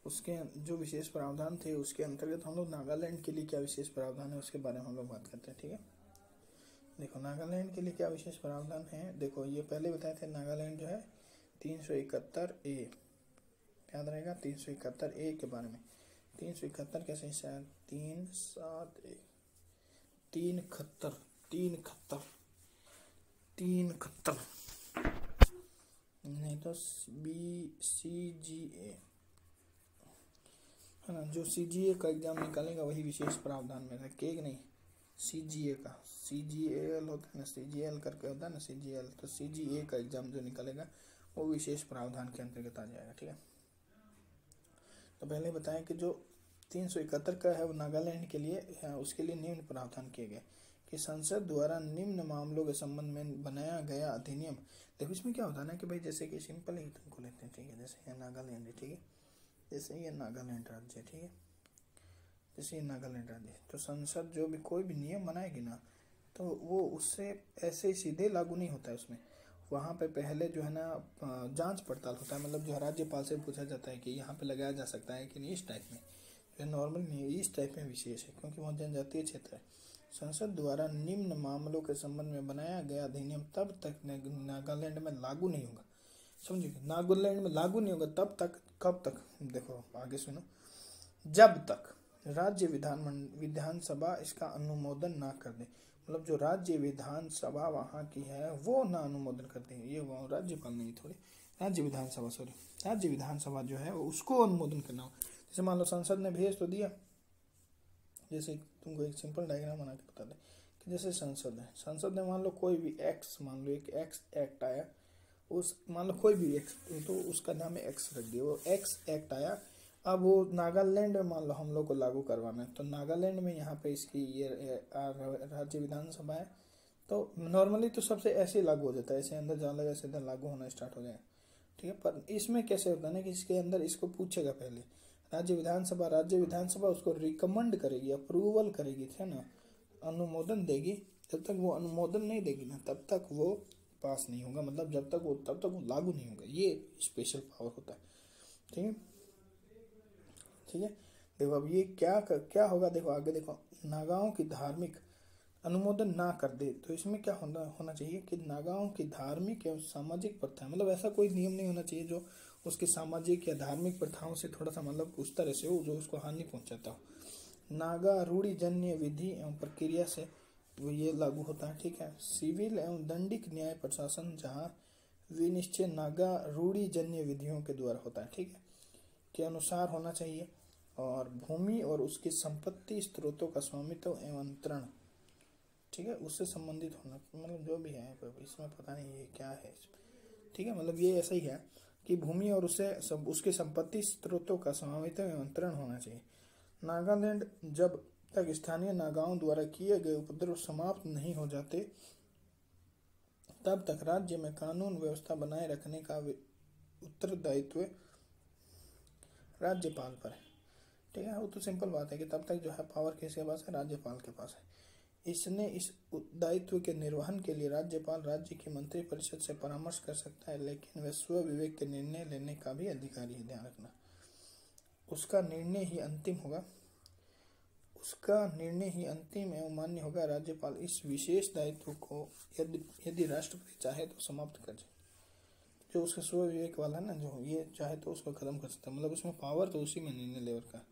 उसके जो विशेष प्रावधान थे उसके अंतर्गत हम लोग नागालैंड के लिए क्या विशेष प्रावधान है उसके बारे में हम लोग बात करते हैं। ठीक है, देखो नागालैंड के लिए क्या विशेष प्रावधान है। देखो ये पहले बताए थे, नागालैंड जो है 371A, याद रहेगा 371A के बारे में। 371 कैसे हिस्सा है, 371 371 नहीं तो BCGA है ना, जो CGA का एग्जाम निकालेगा वही विशेष प्रावधान में है, केग नहीं CGA का, CGAL होता है ना, CGL करके होता है ना CGL, तो CGA का एग्जाम जो निकालेगा वो विशेष प्रावधान के अंतर्गत आ जाएगा। ठीक है, तो पहले बताया कि जो 371 का है वो नागालैंड के लिए है, उसके लिए निम्न प्रावधान किए गए कि संसद द्वारा निम्न मामलों के संबंध में बनाया गया अधिनियम। देखो इसमें क्या होता है ना कि भाई जैसे कि सिंपल ही तुमको लेते हैं। ठीक है, जैसे ये नागालैंड है, ठीक है, जैसे ये नागालैंड राज्य, ठीक है, जैसे ये नागालैंड राज्य, तो संसद जो भी कोई भी नियम बनाएगी ना तो वो उससे ऐसे ही सीधे लागू नहीं होता है। उसमें वहाँ पे पहले जो है ना जांच पड़ताल होता है, मतलब जो राज्यपाल से पूछा जाता है कि यहाँ पे लगाया जा सकता है कि नहीं, इस टाइप में, जो नॉर्मल नहीं, इस टाइप में विशेष है क्योंकि वहाँ जनजातीय क्षेत्र है। संसद द्वारा निम्न मामलों के संबंध में बनाया गया अधिनियम तब तक नागालैंड में लागू नहीं होगा। समझिए, नागालैंड में लागू नहीं होगा तब तक, कब तक, देखो आगे सुनो, जब तक राज्य विधानसभा इसका अनुमोदन ना कर दे। मतलब जो राज्य विधानसभा वहाँ की है वो ना अनुमोदन करते हैं, ये वो राज्यपाल नहीं, थोड़ी राज्य विधानसभा, सॉरी राज्य विधानसभा जो है उसको अनुमोदन करना हो। जैसे मान लो संसद ने भेज तो दिया, जैसे तुमको एक सिंपल डायग्राम बना के बता दें कि जैसे संसद है, संसद ने मान लो कोई भी एक्स, मान लो एक एक्स एक्ट आया, उस मान लो कोई भी एक्स, तो उसका नाम है एक्स रख दिया, वो एक्स एक्ट आया, अब वो नागालैंड में मान लो हम लोग को लागू करवाना है, तो नागालैंड में यहाँ पे इसकी ये राज्य विधानसभा है, तो नॉर्मली तो सबसे ऐसे लागू हो जाता है, ऐसे अंदर जाने लगा सीधा लागू होना स्टार्ट हो जाएगा। ठीक है, पर इसमें कैसे होता है ना कि इसके अंदर इसको पूछेगा पहले राज्य विधानसभा उसको रिकमेंड करेगी, अप्रूवल करेगी, है ना, अनुमोदन देगी। जब तक वो अनुमोदन नहीं देगी ना तब तक वो पास नहीं होगा, मतलब जब तक वो तब तक वो लागू नहीं होगा। ये स्पेशल पावर होता है। ठीक है, ठीक है, देखो अब ये क्या होगा, देखो आगे देखो, नागाओं की धार्मिक अनुमोदन ना कर दे तो इसमें क्या होना चाहिए कि नागाओं की धार्मिक एवं सामाजिक प्रथाएं, मतलब ऐसा कोई नियम नहीं होना चाहिए जो उसकी सामाजिक या धार्मिक प्रथाओं से थोड़ा सा मतलब उस तरह से हो जो उसको हानि पहुंचाता हो। नागा रूढ़िजन्य विधि एवं प्रक्रिया से वो ये लागू होता है। ठीक है, सिविल एवं दंडिक न्याय प्रशासन जहाँ विनिश्चय नागा रूढ़िजन्य विधियों के द्वारा होता है, ठीक है, के अनुसार होना चाहिए। और भूमि और उसकी संपत्ति स्रोतों का स्वामित्व एवं अंतरण, ठीक है, उससे संबंधित होना, मतलब जो भी है इसमें पता नहीं ये क्या है। ठीक है, मतलब ये ऐसा ही है कि भूमि और उसके संपत्ति स्रोतों का स्वामित्व एवं अंतरण होना चाहिए। नागालैंड जब तक स्थानीय नागाओं द्वारा किए गए उपद्रव समाप्त नहीं हो जाते तब तक राज्य में कानून व्यवस्था बनाए रखने का उत्तरदायित्व राज्यपाल पर है। ठीक है, वो तो सिंपल बात है कि तब तक जो है पावर किसके पास है, राज्यपाल के पास है। इसने इस दायित्व के निर्वहन के लिए राज्यपाल राज्य की मंत्रिपरिषद से परामर्श कर सकता है, लेकिन वह स्व विवेक के निर्णय लेने का भी अधिकारी है। ध्यान रखना, उसका निर्णय ही अंतिम होगा, उसका निर्णय ही अंतिम एवं मान्य होगा। राज्यपाल इस विशेष दायित्व को यदि राष्ट्रपति चाहे तो समाप्त कर जाए, जो उसका स्व विवेक वाला ना, जो ये चाहे तो उसको खत्म कर सकता है, मतलब उसमें पावर तो उसी में निर्णय लेवर का।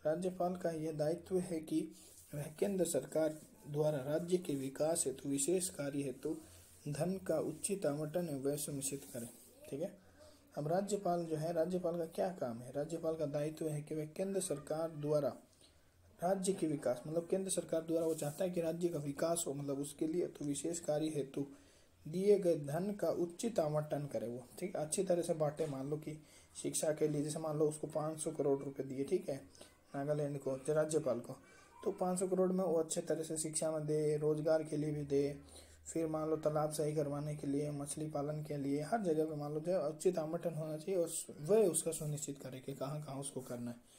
राज्यपाल का यह दायित्व है कि वह केंद्र सरकार द्वारा राज्य के विकास हेतु विशेष कार्य हेतु धन का उचित आवंटन व्यय सुनिश्चित करे। ठीक है, अब राज्यपाल जो है, राज्यपाल का क्या काम है, राज्यपाल का दायित्व है कि वह केंद्र सरकार द्वारा राज्य के विकास, मतलब केंद्र सरकार द्वारा वो चाहता है कि राज्य का विकास हो, मतलब उसके लिए तो विशेष कार्य हेतु दिए गए धन का उचित आवंटन करे वो। ठीक, अच्छी तरह से बांटे। मान लो कि शिक्षा के लिए जैसे मान लो उसको 500 करोड़ रुपए दिए, ठीक है, नागालैंड को, राज्यपाल को, तो 500 करोड़ में वो अच्छे तरह से शिक्षा में दे, रोजगार के लिए भी दे, फिर मान लो तालाब सही करवाने के लिए, मछली पालन के लिए, हर जगह पे मान लो जो उचित आवंटन होना चाहिए और वह उसका सुनिश्चित करे कि कहाँ कहाँ उसको करना है,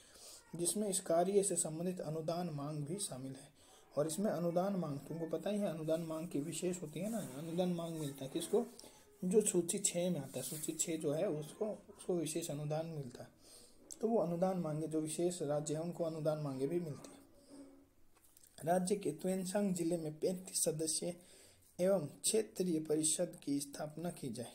जिसमें इस कार्य से संबंधित अनुदान मांग भी शामिल है। और इसमें अनुदान मांग तुमको पता ही है, अनुदान मांग की विशेष होती है ना, अनुदान मांग मिलता है किसको, जो सूची 6 में आता है, सूची 6 जो है उसको विशेष अनुदान मिलता है। तो वो अनुदान मांगे, जो विशेष राज्य है उनको अनुदान मांगे भी मिलती है। राज्य के त्वेनसांग जिले में 35 सदस्य एवं क्षेत्रीय परिषद की स्थापना की जाए।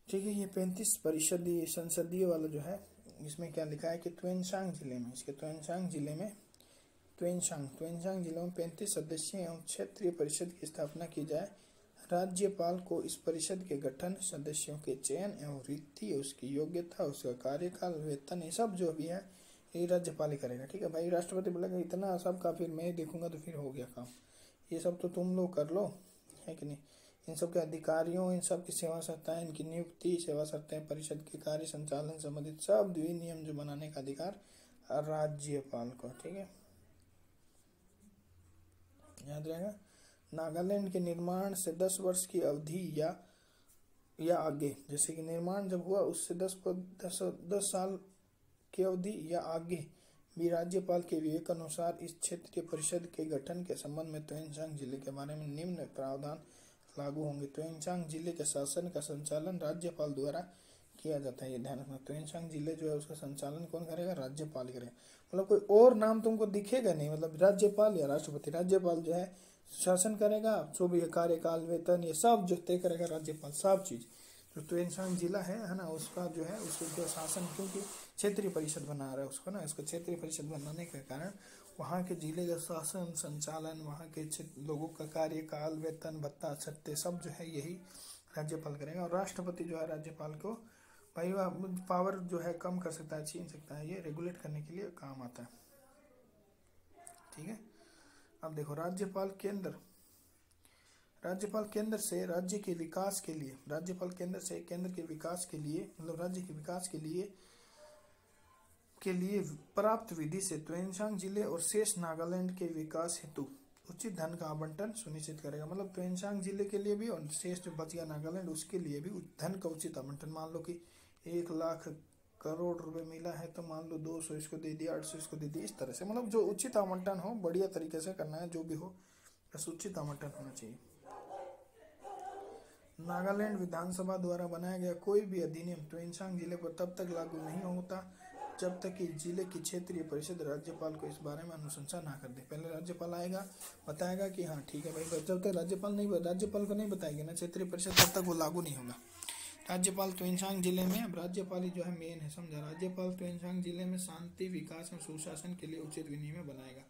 ठीक है, ये 35 परिषदीय संसदीय वाला जो है, इसमें क्या लिखा है कि त्वेनसांग जिले में, इसके त्वेनसांग जिले में त्वेनसांग जिले में 35 सदस्य एवं क्षेत्रीय परिषद की स्थापना की जाए। राज्यपाल को इस परिषद के गठन, सदस्यों के चयन एवं रीति, उसकी योग्यता, उसका कार्यकाल, वेतन, ये सब जो भी है ये राज्यपाल ही करेगा। ठीक है भाई, राष्ट्रपति बोलेगा इतना सब का फिर मैं देखूंगा, तो फिर हो गया काम। ये सब तो तुम लोग कर लो, है कि नहीं। इन सब के अधिकारियों, इन सब की सेवा सत्ताएं, इनकी नियुक्ति, सेवा सत्ताएं, परिषद के कार्य संचालन संबंधित सब विनियम जो बनाने का अधिकार राज्यपाल को। ठीक है, याद रहेगा। नागालैंड के निर्माण से 10 वर्ष की अवधि या आगे, जैसे कि निर्माण जब हुआ उससे 10 साल की अवधि या आगे भी राज्यपाल के विवेक अनुसार इस क्षेत्रीय परिषद के गठन के संबंध में त्वेनसांग जिले के बारे में निम्न प्रावधान लागू होंगे। त्वेनसांग जिले के शासन का संचालन राज्यपाल द्वारा किया जाता है, ये ध्यान रखना। त्वेनसांग जिले जो है उसका संचालन कौन करेगा? राज्यपाल करेगा। मतलब कोई और नाम तुमको दिखेगा नहीं, मतलब राज्यपाल या राष्ट्रपति। राज्यपाल जो है शासन करेगा, जो भी कार्यकाल, वेतन, ये सब जो तय करेगा राज्यपाल, सब चीज। जो त्वेनसांग जिला है ना, उसका जो है उसको शासन, क्योंकि क्षेत्रीय परिषद बना रहा है उसको ना, इसको क्षेत्रीय परिषद बनाने के कारण वहाँ के जिले का शासन संचालन, वहाँ के लोगों का कार्यकाल, वेतन, भत्ता, छत्ते सब जो है यही राज्यपाल करेगा। और राष्ट्रपति जो है राज्यपाल को भाई पावर जो है कम कर सकता है, छीन सकता है, ये रेगुलेट करने के लिए काम आता है। ठीक है, अब देखो राज्यपाल केंद्र से राज्य के विकास के लिए, राज्यपाल केंद्र से केंद्र के विकास के लिए, मतलब राज्य के विकास के लिए प्राप्त विधि से त्वेनसांग जिले और शेष नागालैंड के विकास हेतु उचित धन का आवंटन सुनिश्चित करेगा। मतलब त्वेनसांग जिले के लिए भी और शेष जो बच गया नागालैंड उसके लिए भी धन का उचित आवंटन। मान लो कि 1 लाख करोड़ रुपए मिला है, तो मान लो 200 इसको दे दिया, 800 इसको दे दिया, इस तरह से। मतलब जो उचित आवंटन हो, बढ़िया तरीके से करना है, जो भी हो बस उचित आवंटन होना चाहिए। नागालैंड विधानसभा द्वारा बनाया गया कोई भी अधिनियम त्वेनसांग जिले पर तब तक लागू नहीं होता जब तक कि जिले की क्षेत्रीय परिषद राज्यपाल को इस बारे में अनुशंसा ना कर दे। पहले राज्यपाल आएगा, बताएगा कि हाँ ठीक है भाई, जब तक राज्यपाल को नहीं बताएगी ना क्षेत्रीय परिषद, तब तक वो लागू नहीं होगा। राज्यपाल त्वेनसांग जिले में, अब राज्यपाल ही जो है मेन है, समझा। राज्यपाल त्वेनसांग जिले में शांति, विकास और सुशासन के लिए उचित विनियम बनाएगा।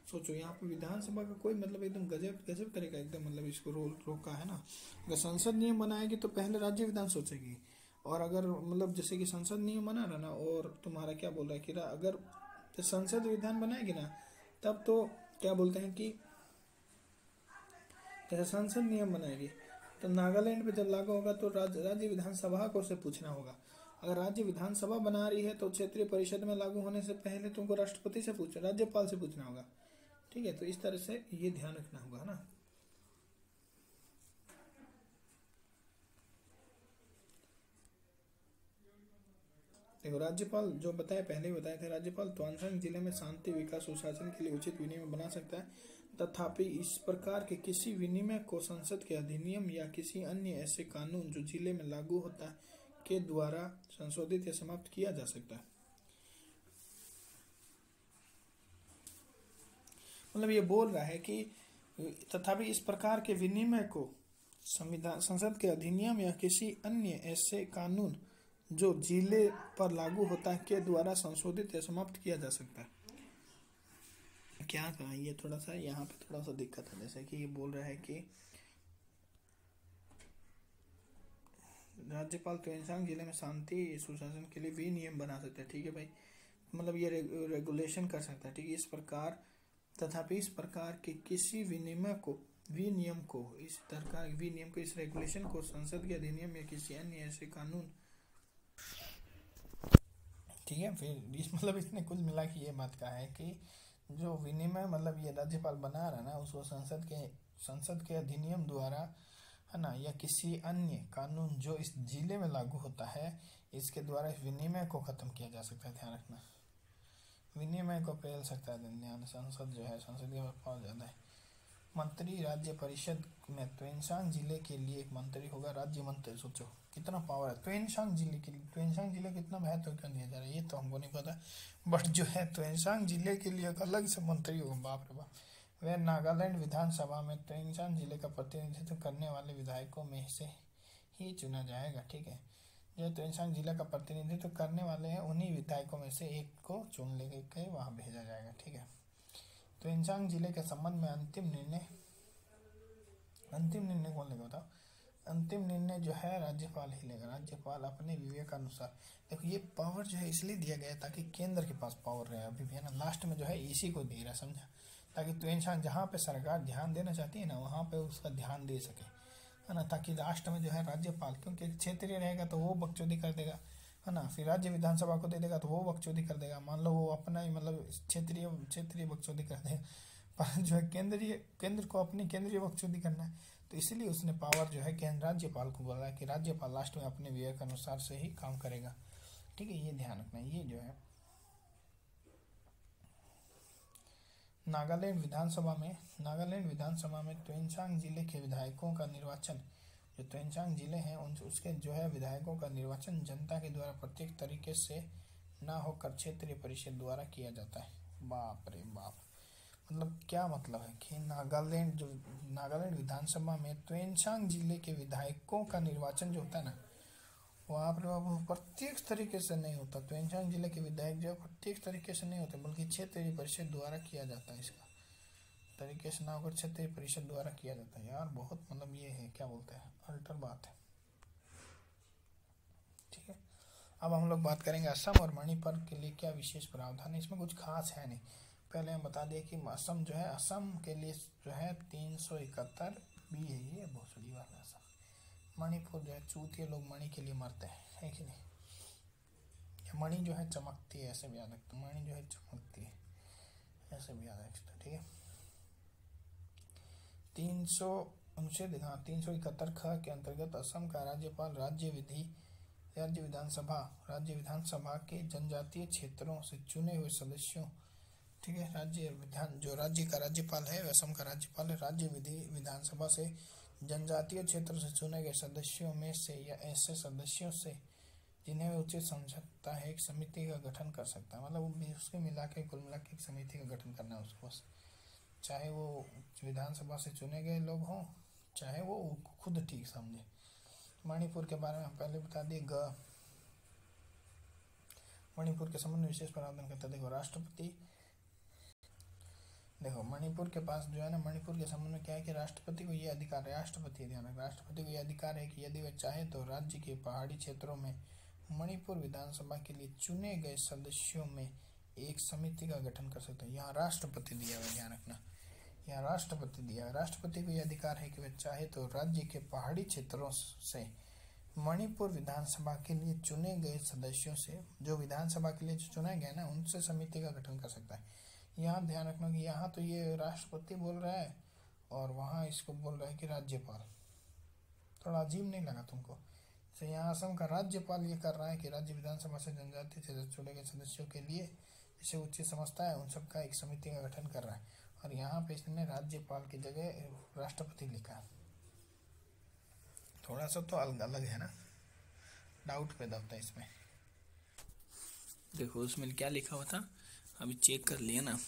सोचो, यहाँ पे विधानसभा का कोई मतलब एकदम गजब करेगा एकदम, मतलब इसको रोका है ना। अगर संसद नियम बनाएगी तो पहले राज्य विधान सोचेगी, और अगर मतलब जैसे कि संसद नियम बना रहा ना, और तुम्हारा क्या बोल रहा है कि अगर संसद विधान बनाएगी ना, तब तो क्या बोलते हैं कि जैसे संसद नियम बनाएगी तो नागालैंड पे जब लागू होगा तो राज्य विधानसभा को से पूछना होगा। अगर राज्य विधानसभा बना रही है तो क्षेत्रीय परिषद में लागू होने से पहले तुमको राष्ट्रपति से राज्यपाल से पूछना होगा। ठीक है, तो इस तरह से ये ध्यान रखना होगा ना। देखो राज्यपाल जो बताया, पहले ही बताए थे, राज्यपाल त्वेनसांग जिले में शांति, विकास, सुशासन के लिए उचित विनियम बना सकता है, तथापि इस प्रकार के किसी विनियम को संसद के अधिनियम या किसी अन्य ऐसे कानून जो जिले में लागू होता है के द्वारा संशोधित या समाप्त किया जा सकता है। मतलब ये बोल रहा है कि तथापि इस प्रकार के विनियम को संसद के अधिनियम या किसी अन्य ऐसे कानून जो जिले पर लागू होता है के द्वारा संशोधित या समाप्त किया जा सकता है। क्या कहा, ये थोड़ा सा यहाँ पे थोड़ा सा दिक्कत है। जैसे कि ये बोल रहा है कि राज्यपाल त्वेनसांग जिले में शांति, सुशासन के लिए विनियम बना सकते हैं। ठीक है भाई, मतलब ये रेगुलेशन कर सकता है। ठीक है, इस प्रकार तथापि इस प्रकार के किसी विनियम को इस रेगुलेशन को संसद के अधिनियम या किसी अन्य ऐसे कानून, ठीक है। फिर इस मतलब इसने कुल मिला के ये बात कहा है कि जो विनिमय मतलब ये राज्यपाल बना रहा ना, उसको संसद के अधिनियम द्वारा, है ना, या किसी अन्य कानून जो इस जिले में लागू होता है, इसके द्वारा इस विनिमय को खत्म किया जा सकता है। ध्यान रखना, विनिमय को फैल सकता है ध्यान। संसद जो है, संसदीय पावर ज्यादा है। मंत्री राज्य परिषद में त्वेंसांग जिले के लिए एक मंत्री होगा, राज्य मंत्री। सोचो कितना पावर है त्वेंसांग जिले के लिए। त्वेंसांग जिले कितना महत्व क्यों दिया जा रहा है ये तो हमको नहीं पता, बट जो है त्वेंसांग जिले के लिए एक अलग से मंत्री होगा, बाप रे बाप। वह नागालैंड विधानसभा में त्वेंसांग जिले का प्रतिनिधित्व करने वाले विधायकों में से ही चुना जाएगा। ठीक है, जो त्वेंसांग जिला का प्रतिनिधित्व करने वाले हैं उन्हीं विधायकों में से एक को चुन लेके वहाँ भेजा जाएगा। ठीक है, त्वेंसांग जिले के संबंध में अंतिम निर्णय कौन लेगा बताओ? अंतिम निर्णय जो है राज्यपाल ही लेगा। राज्यपाल अपने विवेक अनुसार, देखो ये पावर जो है इसलिए दिया गया ताकि केंद्र के पास पावर रहे अभी भी, है ना। लास्ट में जो है इसी को दे रहा, समझा, ताकि त्वेंसांग जहाँ पे सरकार ध्यान देना चाहती है ना वहाँ पे उसका ध्यान दे सके, है ना। ताकि लास्ट में जो है राज्यपाल, क्योंकि क्षेत्रीय रहेगा तो वो बकचोदी कर देगा, है ना। फिर राज्य विधानसभा को दे देगा तो वो बकचोदी कर देगा, मान लो वो अपना ही मतलब क्षेत्रीय बकचोदी कर देगा। पर जो है केंद्र को अपनी केंद्रीय बकचोदी करना है, तो इसलिए उसने पावर जो है केंद्र राज्यपाल को बोला है कि राज्यपाल लास्ट में अपने विवेक अनुसार से ही काम करेगा। ठीक है, ये ध्यान रखना। ये जो है नागालैंड विधानसभा में त्वेंसांग जिले के विधायकों का निर्वाचन, जो त्वेंसांग जिले हैं उसके जो है विधायकों का निर्वाचन जनता के द्वारा प्रत्येक तरीके से ना होकर क्षेत्रीय परिषद द्वारा किया जाता है। बाप रे बाप, मतलब क्या मतलब है कि नागालैंड विधानसभा में त्वेंसांग जिले के विधायकों का निर्वाचन जो होता है ना, वहाँ पर वो प्रत्येक तरीके से नहीं होता। त्वेंसांग जिले के विधायक जो है प्रत्येक तरीके से नहीं होते, बल्कि क्षेत्रीय परिषद द्वारा किया जाता है। इसका तरीके से ना होकर क्षेत्रीय परिषद द्वारा किया जाता है। यार बहुत मतलब ये है, क्या बोलते हैं, अल्टर बात है। ठीक है, अब हम लोग बात करेंगे असम और मणिपुर के लिए क्या विशेष प्रावधान है। इसमें कुछ खास है नहीं, पहले हम बता दें कि असम जो है, असम के लिए जो है 371 बी है, ये बहुत बड़ी बात है। असम, मणिपुर जो है चूतिए लोग मणि के लिए मरते हैं, है कि नहीं। मणि जो है चमकती है, ऐसे भी याद रखते, मणि जो है चमकती है, ऐसे भी याद रखते। ठीक है, 371 ख के अंतर्गत असम का राज्यपाल राज्य विधानसभा के जनजातीय क्षेत्रों से चुने हुए सदस्यों, ठीक है, राज्य का राज्यपाल है, असम का राज्यपाल है, राज्य विधानसभा से जनजातीय क्षेत्र से चुने गए सदस्यों में से या ऐसे सदस्यों से जिन्हें उचित समझता है एक समिति का गठन कर सकता है। मतलब उसके मिला के कुल मिला के एक समिति का गठन करना है उसको, चाहे वो विधानसभा से चुने गए लोग हों, चाहे वो खुद ठीक समझे। मणिपुर के बारे में हम पहले बता दिए। मणिपुर के संबंध में विशेष प्रावधान करता है। देखो मणिपुर के पास जो है ना, मणिपुर के संबंध में क्या है कि राष्ट्रपति को ये अधिकार है, राष्ट्रपति को ये अधिकार है कि यदि वह चाहे तो राज्य के पहाड़ी क्षेत्रों में मणिपुर विधानसभा के लिए चुने गए सदस्यों में एक समिति का गठन कर सकता है। यहाँ राष्ट्रपति दिया हुआ, ध्यान रखना, यहाँ राष्ट्रपति दिया। राष्ट्रपति को यह अधिकार है कि वह चाहे तो राज्य के पहाड़ी क्षेत्रों से मणिपुर विधानसभा के लिए चुने गए सदस्यों से, जो विधानसभा के लिए चुना गया ना, उनसे समिति का गठन कर सकता है। यहाँ ध्यान रखना कि यहाँ तो ये राष्ट्रपति बोल रहा है और वहाँ इसको बोल रहा है कि राज्यपाल। थोड़ा अजीब नहीं लगा तुमको? तो यहाँ असम का राज्यपाल ये कर रहा है कि राज्य विधानसभा से जनजातीय से चुने गए सदस्यों के लिए जिसे उचित समझता है उन सबका एक समिति का गठन कर रहा है, और यहाँ पे इसने राज्यपाल की जगह राष्ट्रपति लिखा। थोड़ा सा तो अलग है ना, डाउट पैदा होता है इसमें। देखो उसमें क्या लिखा हुआ था, अभी चेक कर लिया ना।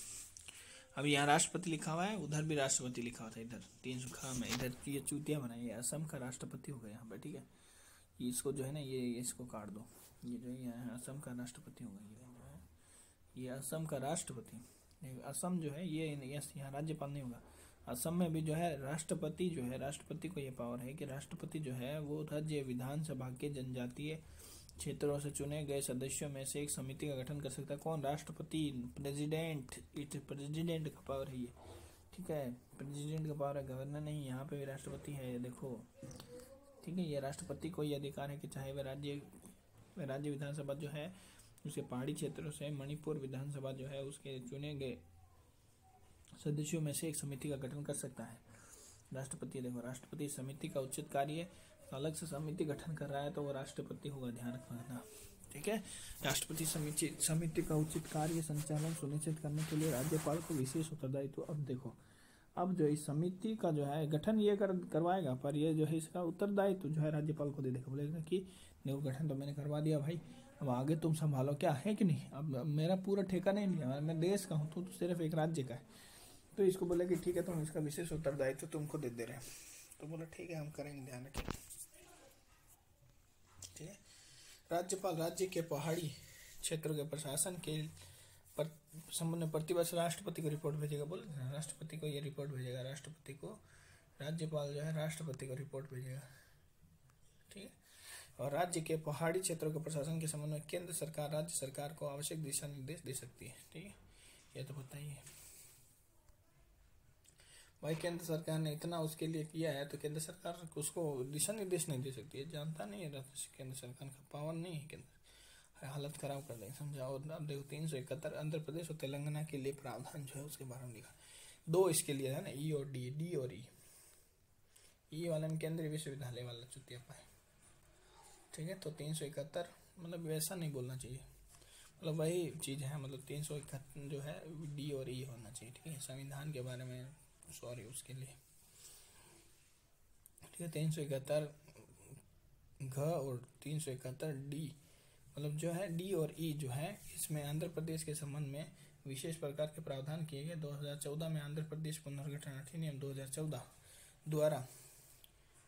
अभी यहाँ राष्ट्रपति लिखा हुआ है, उधर भी राष्ट्रपति लिखा हुआ था, इधर 300 में, इधर ये चूतिया बनाई है, असम का राष्ट्रपति हो गया यहाँ पर। ठीक है, इसको जो है ना, ये इसको काट दो, ये जो है असम का राष्ट्रपति हो गया, ये जो है ये असम का राष्ट्रपति। असम जो है ये यहाँ राज्यपाल नहीं होगा। असम में भी जो है राष्ट्रपति जो है, राष्ट्रपति को ये पावर है कि राष्ट्रपति जो है वो राज्य विधानसभा के जनजातीय क्षेत्रों से चुने गए सदस्यों में से एक समिति का गठन कर सकता है। कौन? राष्ट्रपति, प्रेसिडेंट का पावर है ये। ठीक है, प्रेसिडेंट का पावर है, गवर्नर नहीं। यहाँ पे भी राष्ट्रपति है, देखो। ठीक है, ये राष्ट्रपति को ये अधिकार है कि चाहे वह राज्य विधानसभा जो है उसके पहाड़ी क्षेत्रों से मणिपुर विधानसभा जो है उसके चुने गए सदस्यों में से एक समिति का गठन कर सकता है। राष्ट्रपति, देखो राष्ट्रपति समिति का उचित कार्य, अलग से समिति गठन कर रहा है तो वो राष्ट्रपति होगा, ध्यान रखना। ठीक है, राष्ट्रपति समिति का उचित कार्य संचालन सुनिश्चित करने के लिए राज्यपाल को विशेष उत्तरदायित्व। अब देखो अब जो इस समिति का जो है गठन ये करवाएगा, पर ये जो है इसका उत्तरदायित्व जो है राज्यपाल को दे देगा, बोलेगा कि देखो गठन तो मैंने करवा दिया भाई, अब आगे तुम संभालो, क्या है कि नहीं, अब मेरा पूरा ठेका नहीं लिया, मैं देश का हूँ, तो सिर्फ एक राज्य का है। तो इसको बोला कि ठीक है तुम इसका विशेष उत्तरदायित्व तुमको दे रहे हैं। तो बोला ठीक है हम करेंगे, ध्यान रखेंगे। ठीक है। राज्यपाल राज्य के पहाड़ी क्षेत्रों के प्रशासन के संबंध में प्रतिवर्ष राष्ट्रपति को रिपोर्ट भेजेगा। बोले राष्ट्रपति को ये रिपोर्ट भेजेगा, राष्ट्रपति को, राज्यपाल जो है राष्ट्रपति को रिपोर्ट भेजेगा। ठीक है। और राज्य के पहाड़ी क्षेत्रों के प्रशासन के संबंध में केंद्र सरकार राज्य सरकार को आवश्यक दिशा निर्देश दे सकती है। ठीक है, ये तो पता ही है भाई, केंद्र सरकार ने इतना उसके लिए किया है, तो केंद्र सरकार उसको दिशा निर्देश नहीं दे सकती है, जानता नहीं है केंद्र सरकार का पावर नहीं है, केंद्र हालत खराब कर देंगे, समझाओ। अब देखो 371 आंध्र प्रदेश और तेलंगाना के लिए प्रावधान जो है उसके बारे में लिखा, दो इसके लिए है ना, ई और डी, डी और ई वाला में केंद्रीय विश्वविद्यालय वाला चुतिया पाए। ठीक है, तो 371 मतलब वैसा नहीं बोलना चाहिए, मतलब वही चीज़ है, मतलब 371 जो है डी और ई होना चाहिए। ठीक है, संविधान के बारे में सॉरी उसके लिए। ठीक है, 371 घ और 371 डी, मतलब जो है डी और ई जो है, इसमें आंध्र प्रदेश के संबंध में विशेष प्रकार के प्रावधान किए गए। 2014 में आंध्र प्रदेश पुनर्गठन अधिनियम 2014 द्वारा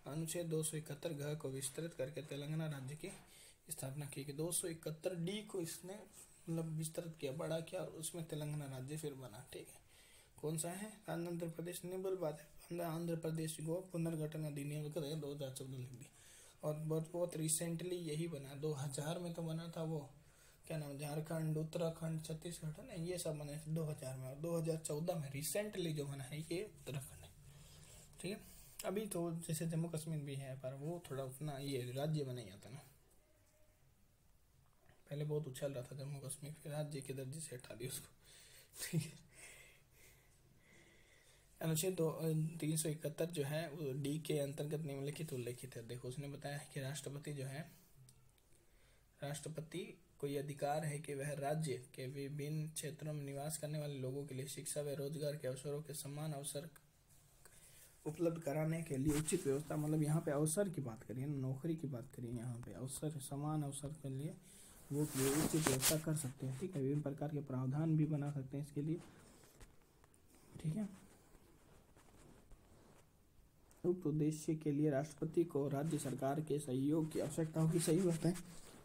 अनुच्छेद 271 घ को विस्तृत करके तेलंगाना राज्य की स्थापना की गई। 271 डी को इसने मतलब विस्तृत किया, बड़ा किया, और उसमें तेलंगाना राज्य फिर बना। ठीक है, कौन सा है, आंध्र प्रदेश, निबल बात है, आंध्र प्रदेश को पुनर्गठन अधिनियम 2014 लिख दी। और बहुत रिसेंटली यही बना, 2000 में तो बना था वो क्या नाम, झारखंड, उत्तराखंड, छत्तीसगढ़ है ना, ये सब बने 2000 में, और 2014 में रिसेंटली जो बना है ये उत्तराखंड है। ठीक है, अभी तो जैसे जम्मू कश्मीर भी है, पर वो थोड़ा उतना ये राज्य में नहीं आता ना, पहले बहुत उछल रहा था जम्मू कश्मीर, फिर राज्य के दर्जे से हटा दिया उसको। ठीक है, अनुच्छेद 371 जो है वो डी के अंतर्गत निम्नलिखित उल्लेखित है। देखो उसने बताया कि राष्ट्रपति जो है, राष्ट्रपति को यह अधिकार है कि वह राज्य के विभिन्न क्षेत्रों में निवास करने वाले लोगों के लिए शिक्षा व रोजगार के अवसरों के समान अवसर उपलब्ध कराने के लिए उचित व्यवस्था, मतलब यहाँ पे अवसर की बात करिए, नौकरी की बात करिए, यहाँ पे अवसर, समान अवसर के लिए वो उचित व्यवस्था कर सकते हैं। ठीक है, विभिन्न प्रकार के प्रावधान भी बना सकते हैं इसके लिए। ठीक है, उक्त उद्देश्य के लिए राष्ट्रपति को राज्य सरकार के सहयोग की आवश्यकता होगी। सही बात है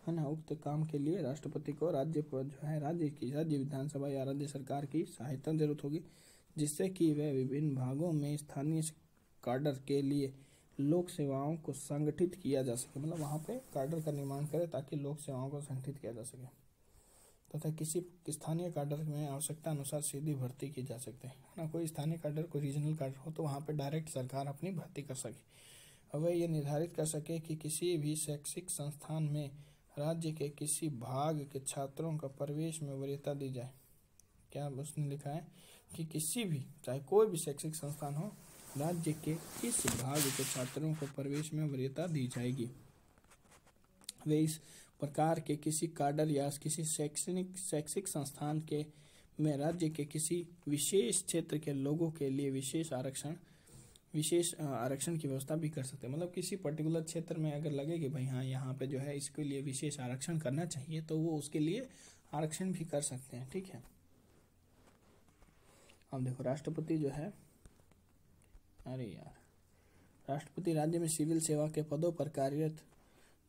ना, उक्त काम के लिए राष्ट्रपति को राज्य पर जो है राज्य विधानसभा या राज्य सरकार की सहायता जरूरत होगी, जिससे कि वह विभिन्न भागों में स्थानीय काडर के लिए लोक सेवाओं को संगठित किया जा सके, मतलब वहाँ पे काडर का निर्माण करे ताकि लोक सेवाओं को संगठित किया जा सके, तथा किसी स्थानीय काडर में आवश्यकता अनुसार सीधी भर्ती की जा सकती है ना, कोई स्थानीय काडर, कोई रीजनल काडर हो तो वहाँ पे डायरेक्ट सरकार अपनी भर्ती कर सके। वह ये निर्धारित कर सके कि किसी भी शैक्षिक संस्थान में राज्य के किसी भाग के छात्रों का प्रवेश में वरीयता दी जाए। क्या उसने लिखा है कि किसी भी, चाहे कोई भी शैक्षिक संस्थान हो, राज्य के किस भाग के छात्रों को प्रवेश में वरीयता दी जाएगी। वे इस प्रकार के किसी काडर या किसी शैक्षिक संस्थान के में राज्य के किसी विशेष क्षेत्र के लोगों के लिए विशेष आरक्षण की व्यवस्था भी कर सकते हैं। मतलब किसी पर्टिकुलर क्षेत्र में अगर लगे कि भाई हाँ यहाँ पे जो है इसके लिए विशेष आरक्षण करना चाहिए, तो वो उसके लिए आरक्षण भी कर सकते हैं। ठीक है, अब देखो राष्ट्रपति जो है, अरे यार, राष्ट्रपति राज्य में सिविल सेवा के पदों पर कार्यरत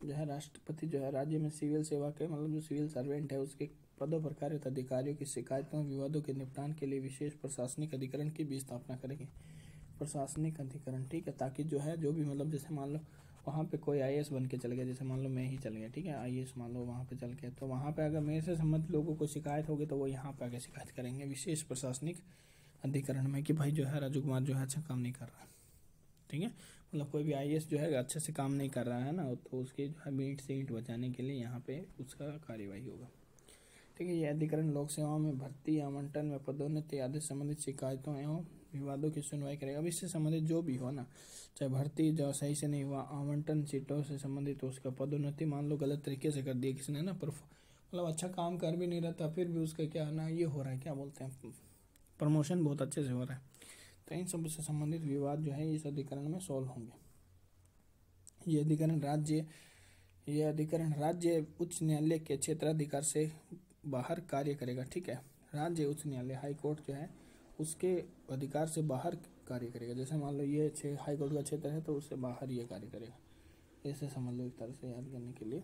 जो है, राष्ट्रपति जो है राज्य में सिविल सेवा के मतलब जो सिविल सर्वेंट है उसके पदों पर कार्यरत अधिकारियों की शिकायतों विवादों के निपटान के लिए विशेष प्रशासनिक अधिकरण की भी स्थापना करेंगे। प्रशासनिक अधिकरण, ठीक है, ताकि जो है जो भी मतलब जैसे मान लो वहाँ पे कोई आईएएस बन के चल गया, जैसे मान लो मैं ही चल गया, ठीक है, आईएएस मान लो वहाँ पे चल गया, तो वहाँ पे अगर मेरे से संबंधित लोगों को शिकायत होगी तो वो यहाँ पे आके शिकायत करेंगे विशेष प्रशासनिक अधिकरण में कि भाई जो है राजू कुमार जो है अच्छा काम नहीं कर रहा है। ठीक है, मतलब कोई भी आईएएस जो है अच्छे से काम नहीं कर रहा है ना, तो उसके जो है मीट से ईंट बचाने के लिए यहाँ पे उसका कार्यवाही होगा। ठीक है, यह अधिकरण लोक सेवाओं में भर्ती, आवंटन में पदोन्नति आदि संबंधित शिकायतों एवं विवादों की सुनवाई करेगा। अब इससे संबंधित जो भी हो ना, चाहे भर्ती जो सही से नहीं हुआ, आवंटन सीटों से संबंधित हो, उसका पदोन्नति मान लो गलत तरीके से कर दिया किसी ने ना, मतलब अच्छा काम कर भी नहीं रहा था, फिर भी उसका क्या ना ये हो रहा है, क्या बोलते हैं, प्रमोशन बहुत अच्छे से हो रहा है, तो इन सब से संबंधित विवाद जो है इस अधिकरण में सॉल्व होंगे। यह अधिकरण राज्य उच्च न्यायालय के क्षेत्राधिकार से बाहर कार्य करेगा। ठीक है, राज्य उच्च न्यायालय हाई कोर्ट जो है उसके अधिकार से बाहर कार्य करेगा। जैसे मान लो ये हाई कोर्ट का क्षेत्र है तो उससे बाहर ये कार्य करेगा, ऐसे समझ लो एक तरह से याद करने के लिए।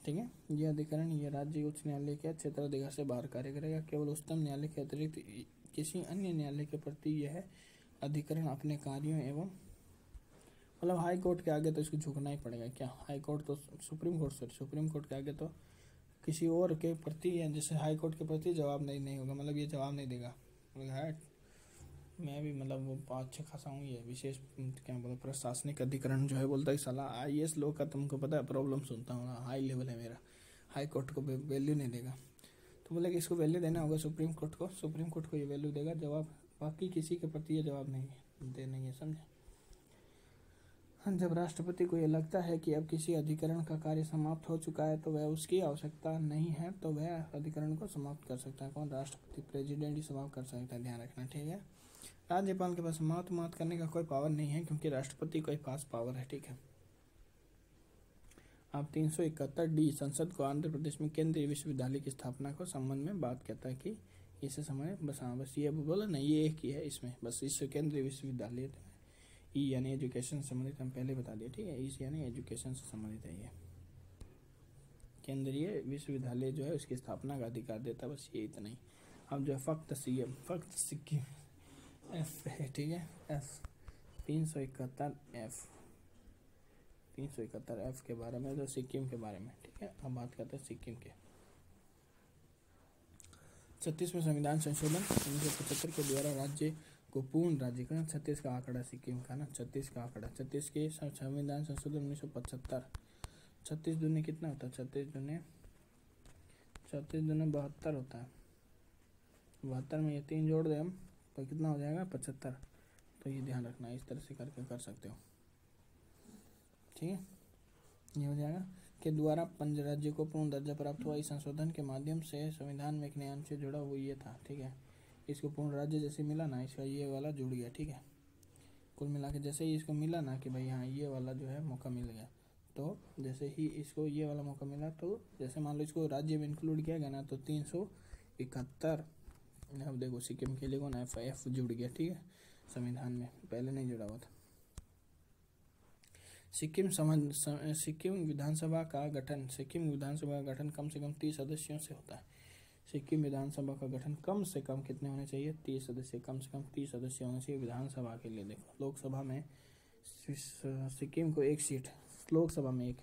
ठीक है, यह अधिकरण ये राज्य उच्च न्यायालय के क्षेत्राधिकार से बाहर कार्य करेगा। केवल उच्चतम न्यायालय के अतिरिक्त किसी अन्य न्यायालय के प्रति यह अधिकरण अपने कार्यों एवं मतलब हाई कोर्ट के आगे तो इसको झुकना ही पड़ेगा। क्या हाई कोर्ट तो सुप्रीम कोर्ट के आगे तो किसी और के प्रति या जैसे हाई कोर्ट के प्रति जवाब नहीं होगा, मतलब ये जवाब नहीं देगा। मैं भी मतलब वो अच्छा खासा हूँ। ये विशेष क्या बोलते प्रशासनिक अधिकरण जो है बोलता है साला IAS लोग का तुमको पता है प्रॉब्लम सुनता हूँ ना, हाई लेवल है मेरा, हाई कोर्ट को वैल्यू नहीं देगा। तो बोले कि इसको वैल्यू देना होगा सुप्रीम कोर्ट को ये वैल्यू देगा जवाब, बाकी किसी के प्रति ये जवाब नहीं देना, समझे। जब राष्ट्रपति को यह लगता है कि अब किसी अधिकरण का कार्य समाप्त हो चुका है तो वह उसकी आवश्यकता नहीं है तो वह अधिकरण को समाप्त कर सकता है। कौन? राष्ट्रपति, प्रेसिडेंट ही समाप्त कर सकता है, ध्यान रखना। ठीक है, राज्यपाल के पास समाप्त करने का कोई पावर नहीं है क्योंकि राष्ट्रपति के पास पावर है। ठीक है, अब 371D संसद को आंध्र प्रदेश में केंद्रीय विश्वविद्यालय की स्थापना को संबंध में बात कहता है कि इसे समय बस ये बोला ना, ये एक ही है इसमें, बस इससे केंद्रीय विश्वविद्यालय ई यानी एजुकेशन से संबंधित हम पहले बता दिए। ठीक है, ई यानी एजुकेशन से संबंधित है। ये केंद्रीय विश्वविद्यालय जो है उसकी स्थापना का अधिकार देता है, बस ये इतना ही। अब जो है फक्त सिक्किम एफ है। ठीक है, एफ 371F के बारे में, जो सिक्किम के बारे में। ठीक है, अब बात करते हैं सिक्किम के 36वें संविधान संशोधन 1975 के द्वारा राज्य को पूर्ण राज्य का 36 का आंकड़ा सिक्किम का ना, 36 का आंकड़ा, 36 के संविधान संशोधन 1975। 36 दूनी कितना होता है? 36 दूनी 72 होता है। 72 में ये 3 जोड़ दे हम तो कितना हो जाएगा? 75। तो ये ध्यान रखना, इस तरह से करके कर सकते हो। ठीक है, ये हो जाएगा के द्वारा पंच राज्य को पूर्ण दर्जा प्राप्त हुआ। इस संशोधन के माध्यम से संविधान में एक नया अंश जुड़ा वो ये था। ठीक है, इसको पूर्ण राज्य जैसे मिला ना, इसका ये वाला जुड़ गया। ठीक है, कुल मिला के जैसे ही इसको मिला ना कि भाई हाँ ये वाला जो है मौका मिल गया, तो जैसे ही इसको ये वाला मौका मिला तो जैसे मान लो इसको राज्य में इंक्लूड किया गया ना तो 371। अब देखो सिक्किम के लिए कौन एफ जुड़ गया। ठीक है, संविधान में पहले नहीं जुड़ा हुआ था। सिक्किम विधानसभा का गठन कम से कम 30 सदस्यों से होता है। सिक्किम विधानसभा का गठन कम से कम कितने होने चाहिए? 30 सदस्य, कम से कम 30 सदस्य होने चाहिए विधानसभा के लिए। देखो लोकसभा में सिक्किम को 1 सीट, लोकसभा में 1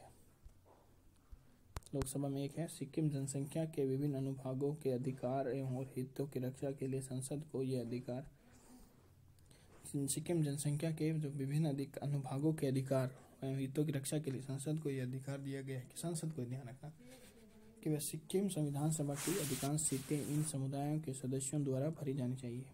है। सिक्किम जनसंख्या के विभिन्न अनुभागों के अधिकार एवं हितों की रक्षा के लिए संसद को यह अधिकार, सिक्किम जनसंख्या के जो विभिन्न अनुभागों के अधिकार एवं हितों की रक्षा के लिए संसद को यह अधिकार दिया गया है कि संसद को ध्यान रखना कि वह सिक्किम संविधान सभा की अधिकांश सीटें इन समुदायों के सदस्यों द्वारा भरी जानी चाहिए।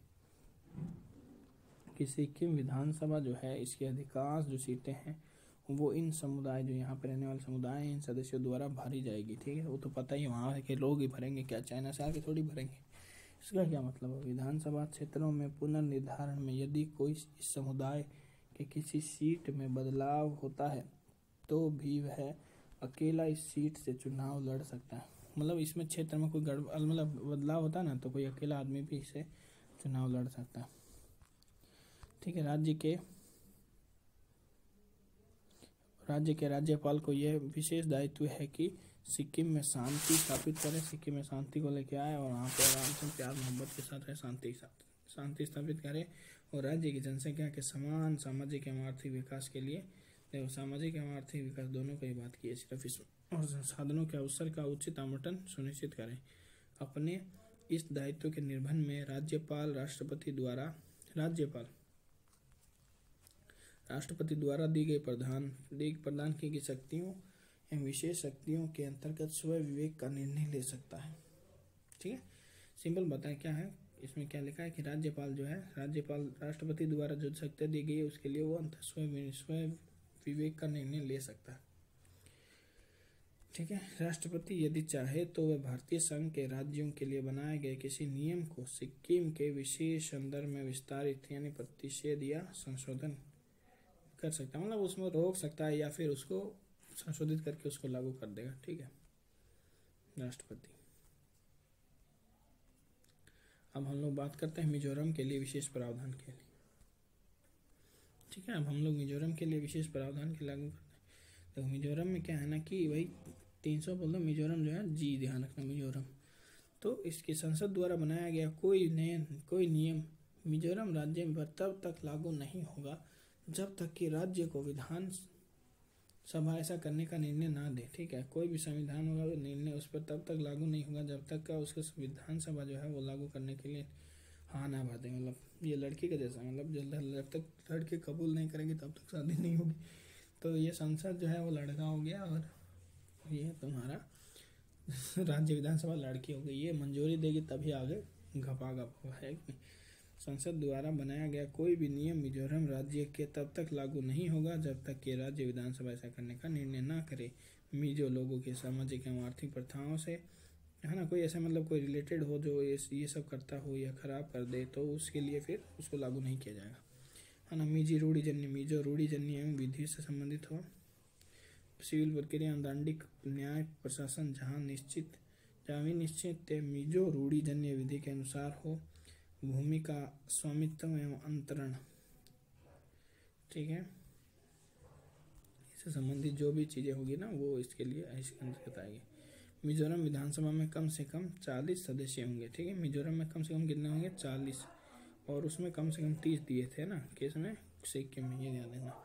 कि सिक्किम विधानसभा जो है इसकी अधिकांश जो सीटें हैं वो इन समुदाय जो यहाँ पे रहने वाले समुदाय हैं इन सदस्यों द्वारा भरी जाएगी। ठीक है, वो तो पता ही वहाँ के लोग ही भरेंगे, क्या चाइना से आके थोड़ी भरेंगे। इसका क्या मतलब है? विधानसभा क्षेत्रों में पुनर्निर्धारण में यदि कोई इस समुदाय के किसी सीट में बदलाव होता है तो भी वह अकेला इस सीट से चुनाव लड़ सकता है। मतलब इसमें क्षेत्र में कोई मतलब बदलाव होता है ना तो कोई अकेला आदमी भी इसे चुनाव लड़ सकता है। ठीक है, राज्य के राज्यपाल को यह विशेष दायित्व है कि सिक्किम में शांति स्थापित करे, सिक्किम में शांति को लेके आए और वहाँ पे आराम से प्यार मोहब्बत के साथ रहे, शांति स्थापित करे और राज्य की जनसंख्या के समान सामाजिक एवं आर्थिक विकास के लिए, देखो सामाजिक एवं आर्थिक विकास दोनों की बात की है, सिर्फ इस और संसाधनों के अवसर का उचित आवंटन सुनिश्चित करें। अपने इस दायित्व के निर्वहन में राज्यपाल राष्ट्रपति द्वारा दी गई प्रदान की गई शक्तियों एवं विशेष शक्तियों के अंतर्गत स्व विवेक का निर्णय ले सकता है। ठीक है, सिंपल बताएं क्या है इसमें, क्या लिखा है कि राज्यपाल राष्ट्रपति द्वारा जो शक्तियाँ दी गई है उसके लिए वो स्व विवेक का निर्णय ले सकता है। ठीक है। राष्ट्रपति यदि चाहे तो वह भारतीय संघ के राज्यों के लिए बनाए गए किसी नियम को सिक्किम के विशेष संदर्भ में विस्तारित यानी प्रतिषेध या संशोधन कर सकता है, मतलब उसमें रोक सकता है या फिर उसको संशोधित करके उसको लागू कर देगा। ठीक है, राष्ट्रपति। अब हम लोग बात करते हैं मिजोरम के लिए विशेष प्रावधान के लिए। ठीक है, अब हम लोग मिजोरम के लिए विशेष प्रावधान के लागू करते हैं। तो मिजोरम में क्या है ना कि भाई 300 बोल दो, मिजोरम जो है जी, ध्यान रखना मिजोरम। तो इसकी संसद द्वारा बनाया गया कोई नियम मिजोरम राज्य में तब तक लागू नहीं होगा जब तक कि राज्य को विधान सभा ऐसा करने का निर्णय ना दे। ठीक है, कोई भी संविधान होगा निर्णय उस पर तब तक लागू नहीं होगा जब तक का उसका विधानसभा जो है वो लागू करने के लिए हाँ ना भर दे। मतलब ये लड़की का जैसा, मतलब जब तक लड़के कबूल नहीं करेंगे तब तक शादी नहीं होगी। तो ये संसद जो है वो लड़का हो गया और ये तुम्हारा राज्य विधानसभा लड़की हो गई। ये मंजूरी देगी तभी आगे घपा है। संसद द्वारा बनाया गया कोई भी नियम मिजोरम राज्य के तब तक लागू नहीं होगा जब तक कि राज्य विधानसभा ऐसा करने का निर्णय ना करे। मिजो लोगों के सामाजिक एवं आर्थिक प्रथाओं से है ना कोई ऐसा मतलब कोई रिलेटेड हो जो ये सब करता हो या खराब कर दे तो उसके लिए फिर उसको लागू नहीं किया जाएगा, है ना। मिजो रूढ़िजन्य एवं विधि से संबंधित हो। सिविल प्रक्रिया दंडिक न्याय प्रशासन जहाँ भी निश्चित मिजो रूढ़िजन्य विधि के अनुसार हो। भूमि का स्वामित्व एवं अंतरण, ठीक है, इससे संबंधित जो भी चीज़ें होगी ना वो इसके लिए इसके अंतर्गत आएगी। मिजोरम विधानसभा में कम से कम 40 सदस्य होंगे। ठीक है, मिजोरम में कम से कम कितने होंगे 40, और उसमें कम से कम 30 दिए थे ना केस में सिक्किम में, ये ध्यान देना।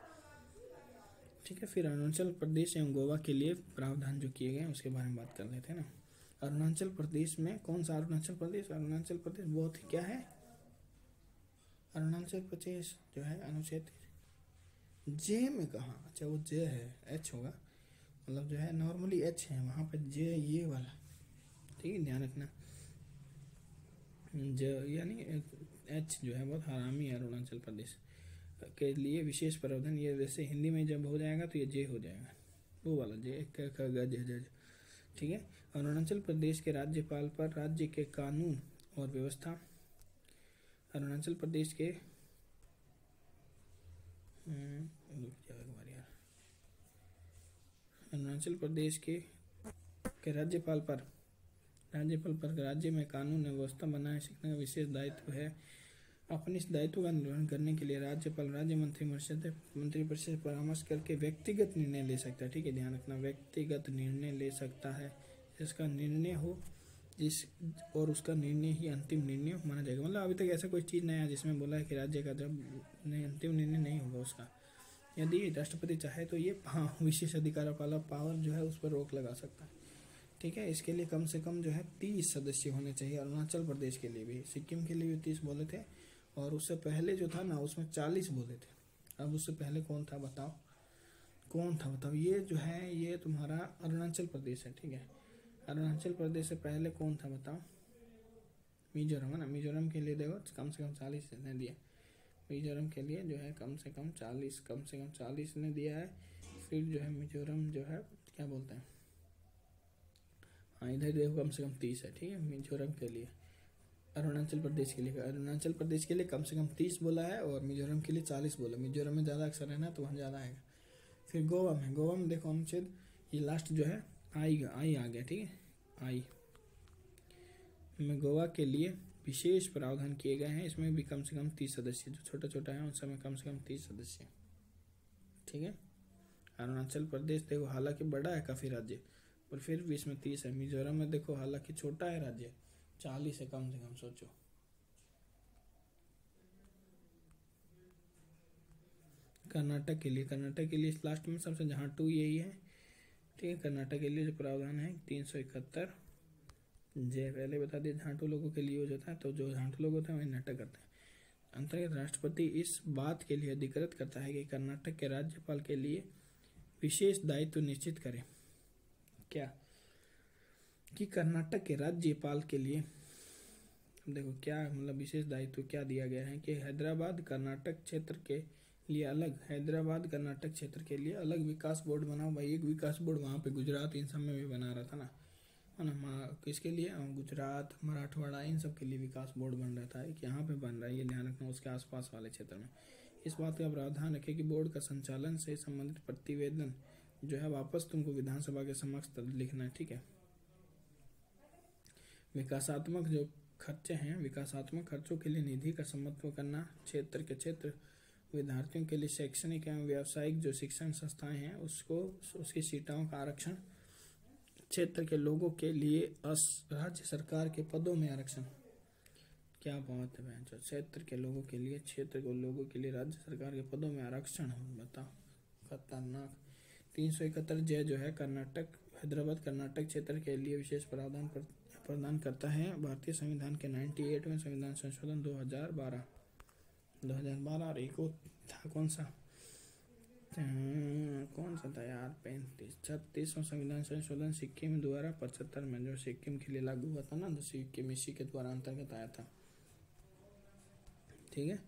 ठीक है, फिर अरुणाचल प्रदेश एवं गोवा के लिए प्रावधान जो किए गए उसके बारे में बात कर लेते हैं ना। अरुणाचल प्रदेश में कौन सा अरुणाचल प्रदेश बहुत ही क्या है, अरुणाचल प्रदेश जो है अनुच्छेद जे में कहा, अच्छा वो जे है, एच होगा, मतलब जो है नॉर्मली एच है वहाँ पे जे ये वाला। ठीक है, ध्यान रखना जो यानी एच जो है बहुत हरामी है अरुणाचल प्रदेश के लिए विशेष प्रावधान। ये वैसे हिंदी में जब हो जाएगा तो ये जे हो जाएगा, वो वाला जे ज। ठीक है, अरुणाचल प्रदेश के राज्यपाल पर राज्य के कानून और व्यवस्था। अरुणाचल प्रदेश के अरुणाचल प्रदेश के राज्यपाल पर राज्य में कानून और व्यवस्था बनाए रखने का विशेष दायित्व है। अपने इस दायित्व का निर्वहन करने के लिए राज्यपाल राज्य मंत्रिपरिषद से परामर्श करके व्यक्तिगत निर्णय ले सकता है। ठीक है, ध्यान रखना व्यक्तिगत निर्णय ले सकता है जिसका निर्णय हो और उसका निर्णय ही अंतिम निर्णय माना जाएगा। मतलब अभी तक ऐसा कोई चीज़ नहीं है जिसमें बोला है कि राज्य का जब अंतिम निर्णय नहीं होगा उसका। यदि राष्ट्रपति चाहे तो ये विशेष अधिकार वाला पावर जो है उस पर रोक लगा सकता है। ठीक है, इसके लिए कम से कम जो है 30 सदस्य होने चाहिए। अरुणाचल प्रदेश के लिए भी, सिक्किम के लिए भी 30 बोले थे, और उससे पहले जो था ना उसमें 40 बोले थे। अब उससे पहले कौन था बताओ। ये जो है ये तुम्हारा अरुणाचल प्रदेश है। ठीक है, अरुणाचल प्रदेश से पहले कौन था बताओ, मिजोरम है ना। मिजोरम के लिए देखो कम से कम 40 ने दिया, मिजोरम के लिए जो है कम से कम 40 ने दिया है। फिर जो है मिजोरम जो है क्या बोलते हैं, हाँ इधर देखो कम से कम 30 है। ठीक है, मिजोरम के लिए। अरुणाचल प्रदेश के लिए कम से कम 30 बोला है और मिजोरम के लिए 40 बोला। मिजोरम में ज़्यादा अक्षर है ना तो वहाँ ज़्यादा आएगा। फिर गोवा में देखो अनुच्छेद ये लास्ट जो है आई आ गया। ठीक है, आई में गोवा के लिए विशेष प्रावधान किए गए हैं। इसमें भी कम से कम 30 सदस्य, जो छोटा है उन सब में कम से कम 30 सदस्य। ठीक है, अरुणाचल प्रदेश देखो हालांकि बड़ा है काफ़ी राज्य, पर फिर भी इसमें 30 है। मिजोरम में देखो हालांकि छोटा है राज्य, 40 है कम से कम, सोचो। कर्नाटक के लिए लास्ट में सबसे जहाँ 2 यही है। ठीक है, कर्नाटक के लिए जो प्रावधान है 371 जे पहले बता दिए, झांटू लोगों के लिए यूज होता है। तो जो झांटू लोग होते हैं वही नाटक करते हैं। अंतर्गत राष्ट्रपति इस बात के लिए अधिकृत करता है कि कर्नाटक के राज्यपाल के लिए विशेष दायित्व निश्चित करें। क्या कि कर्नाटक के राज्यपाल के लिए देखो क्या मतलब विशेष दायित्व क्या दिया गया है कि हैदराबाद कर्नाटक क्षेत्र के लिए अलग, हैदराबाद कर्नाटक क्षेत्र के लिए अलग विकास बोर्ड बनाओ। भाई एक विकास बोर्ड वहाँ पे गुजरात इन सब में भी बना रहा था ना, है ना। किसके लिए? गुजरात, मराठवाड़ा, इन सब के लिए विकास बोर्ड बन रहा था। एक यहाँ पे बन रहा है, ये ध्यान रखना, उसके आसपास वाले क्षेत्र में। इस बात का प्रावधान रखें कि बोर्ड का संचालन से संबंधित प्रतिवेदन जो है वापस तुमको विधानसभा के समक्ष लिखना है, ठीक है। विकासात्मक जो खर्चे हैं, विकासात्मक खर्चों के लिए निधि का समत्व करना। क्षेत्र के क्षेत्र विद्यार्थियों के लिए शैक्षणिक एवं व्यावसायिक जो शिक्षण संस्थाएं हैं उसको, उसकी सीटों का आरक्षण। क्षेत्र के लोगों के लिए राज्य सरकार के पदों में आरक्षण। क्या बात है जो क्षेत्र के लोगों के लिए, क्षेत्र के लोगों के लिए राज्य सरकार के पदों में आरक्षण, बताओ, खतरनाक। 371 जय जो है कर्नाटक, हैदराबाद कर्नाटक क्षेत्र के लिए विशेष प्रावधान प्रदान करता है भारतीय संविधान के 98वें संविधान संशोधन 2012 और एक था कौन सा था यार, 36वां संविधान संशोधन सिक्किम द्वारा 75 में, जो सिक्किम के लिए लागू हुआ था ना, तो सिक्किम इसी के द्वारा अंतर्गत आया था, ठीक है।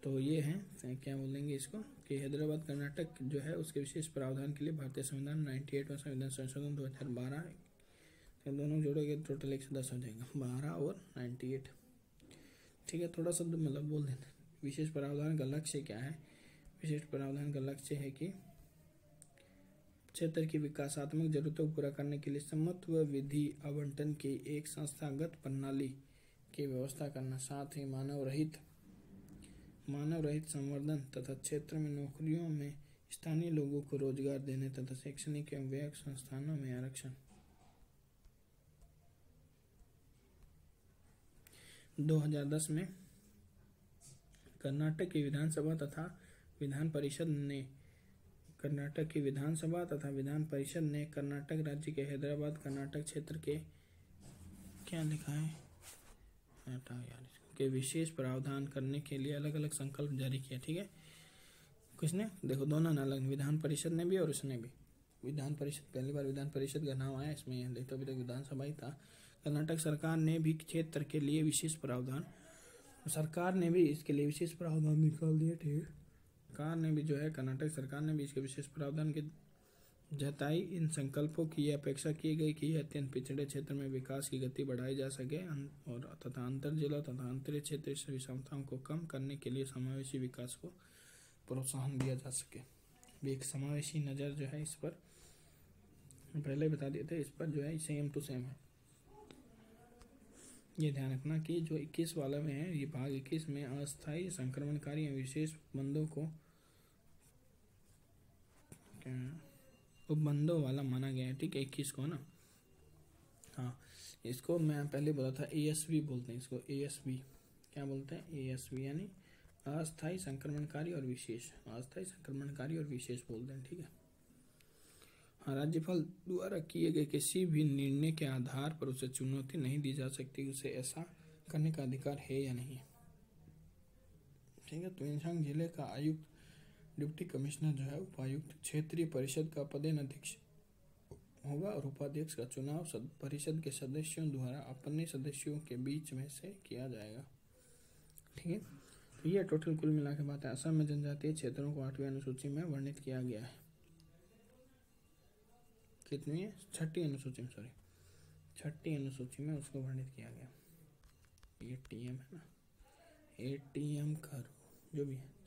तो ये है क्या बोलेंगे इसको कि हैदराबाद कर्नाटक जो है उसके विशेष प्रावधान के लिए भारतीय संविधान 98वां संविधान संशोधन 2012, दोनों जोड़ोगे टोटल 110 हो जाएगा, 12 और 98, ठीक है। थोड़ा सा मतलब बोल देते। विशेष प्रावधान का लक्ष्य क्या है? विशेष प्रावधान का लक्ष्य है कि क्षेत्र की विकासात्मक जरूरतों को पूरा करने के लिए समत्व विधि आवंटन की एक संस्थागत प्रणाली की व्यवस्था करना, साथ ही मानव रहित संवर्धन तथा क्षेत्र में नौकरियों में स्थानीय लोगों को रोजगार देने तथा शैक्षणिक एवं व्यावसायिक संस्थानों में आरक्षण। 2010 में कर्नाटक की विधानसभा तथा विधान परिषद ने कर्नाटक राज्य के हैदराबाद कर्नाटक क्षेत्र के, क्या लिखा है, हटाओ यार इसको, के विशेष प्रावधान करने के लिए अलग अलग संकल्प जारी किया, ठीक है। किसने? देखो दोनों ना अलग, विधान परिषद ने भी और उसने भी। विधान परिषद, पहली बार विधान परिषद का नाम आया इसमें, देखो अभी तक विधानसभा ही था। कर्नाटक सरकार ने भी क्षेत्र के लिए विशेष प्रावधान, सरकार ने भी इसके लिए विशेष प्रावधान निकाल दिए, ठीक है। सरकार ने भी जो है, कर्नाटक सरकार ने भी इसके विशेष प्रावधान के जताई। इन संकल्पों की यह अपेक्षा की गई कि अत्यंत पिछड़े क्षेत्र में विकास की गति बढ़ाई जा सके और तथा अंतर जिला तथा अंतरिक्ष क्षेत्रीय विषमताओं को कम करने के लिए समावेशी विकास को प्रोत्साहन दिया जा सके। भी एक समावेशी नज़र जो है इस पर पहले बता दिए थे, इस पर जो है सेम टू सेम है। ये ध्यान रखना कि जो 21 वाला में है, ये भाग 21 में अस्थायी संक्रमणकारी विशेष बंदों को उपबंधों वाला माना गया है, ठीक है, 21 को ना। हाँ, इसको मैं पहले बोला था ASV बोलते हैं इसको, ASV क्या बोलते हैं? ASV यानी अस्थायी संक्रमणकारी और विशेष, अस्थायी संक्रमणकारी और विशेष बोलते हैं, ठीक है। हाँ, राज्यपाल द्वारा किए गए किसी भी निर्णय के आधार पर उसे चुनौती नहीं दी जा सकती, उसे ऐसा करने का अधिकार है या नहीं, ठीक है। तुइनशांग जिले का आयुक्त, डिप्टी कमिश्नर जो है उपायुक्त, क्षेत्रीय परिषद का पदेनाध्यक्ष होगा और उपाध्यक्ष का चुनाव परिषद के सदस्यों द्वारा अपने सदस्यों के बीच में से किया जाएगा, ठीक है। तो ये टोटल कुल मिला के बात है। असम में जनजातीय क्षेत्रों को 8वीं अनुसूची में वर्णित किया गया है। कितनी है? 6ठी अनुसूची में, सॉरी 6ठी अनुसूची में उसको वर्णित किया गया। ATM है ना, ATM करो जो भी है।